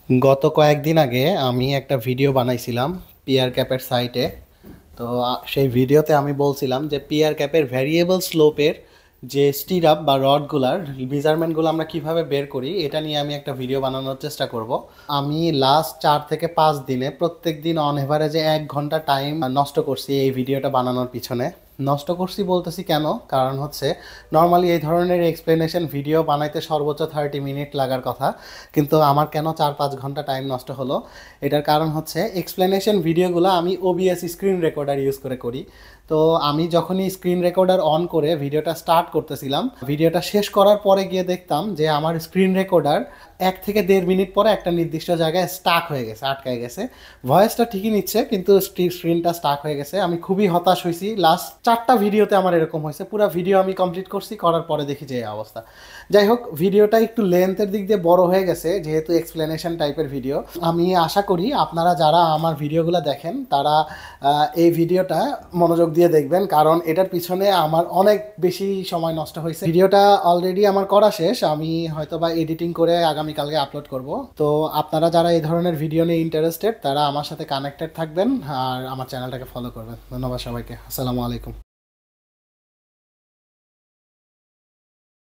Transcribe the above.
গত কয়েকদিন আগে আমি একটা ভিডিও বানাইছিলাম পিয়ার ক্যাপের সাইটে। তো সেই ভিডিওতে আমি বলছিলাম যে পিয়ার ক্যাপের ভ্যারিয়েবল স্লোপের যে স্টিরাপ বা রডগুলার মেজারমেন্টগুলো আমরা কিভাবে বের করি এটা নিয়ে আমি একটা ভিডিও বানানোর চেষ্টা করব। আমি লাস্ট 4 থেকে 5 দিনে প্রত্যেক দিন অন এভারেজে 1 ঘন্টা টাইম নষ্ট করছি এই ভিডিওটা বানানোর পিছনে। নষ্ট করছি বলতেছি কেন, কারণ হচ্ছে নর্মালি এই ধরনের এক্সপ্লেনেশন ভিডিও বানাইতে সর্বোচ্চ 30 মিনিট লাগার কথা, কিন্তু আমার কেন 4-5 ঘন্টা টাইম নষ্ট হলো এটার কারণ হচ্ছে এক্সপ্লেনেশন ভিডিওগুলো আমি ওবিএস স্ক্রিন রেকর্ডার ইউজ করে করি। তো আমি যখনই স্ক্রিন রেকর্ডার অন করে ভিডিওটা স্টার্ট করতেছিলাম, ভিডিওটা শেষ করার পরে গিয়ে দেখতাম যে আমার স্ক্রিন রেকর্ডার 1 থেকে 1.5 মিনিট পরে একটা নির্দিষ্ট জায়গায় স্টাক হয়ে গেছে, আটকায় গেছে। ভয়েসটা ঠিকই নিচ্ছে কিন্তু স্ক্রিনটা স্টাক হয়ে গেছে। আমি খুবই হতাশ হয়েছি। লাস্ট 4টা ভিডিওতে আমার এরকম হয়েছে। পুরো ভিডিও আমি কমপ্লিট করছি, করার পরে দেখি যে এই অবস্থা। যাই হোক, ভিডিওটা একটু লেন্থের দিক দিয়ে বড় হয়ে গেছে যেহেতু এক্সপ্লেনেশন টাইপের ভিডিও। আমি আশা করি আপনারা যারা আমার ভিডিওগুলো দেখেন তারা এই ভিডিওটা মনোযোগ দিয়ে দেখবেন, কারণ এটার পিছনে আমার অনেক বেশি সময় নষ্ট হয়েছে। ভিডিওটা অলরেডি আমার করা শেষ, আমি হয়তো বা এডিটিং করে আগামীকালকে আপলোড করব। তো আপনারা যারা এই ধরনের ভিডিও নিয়ে ইন্টারেস্টেড তারা আমার সাথে কানেক্টেড থাকবেন আর আমার চ্যানেলটাকে ফলো করবেন। ধন্যবাদ সবাইকে। আসসালামু আলাইকুম।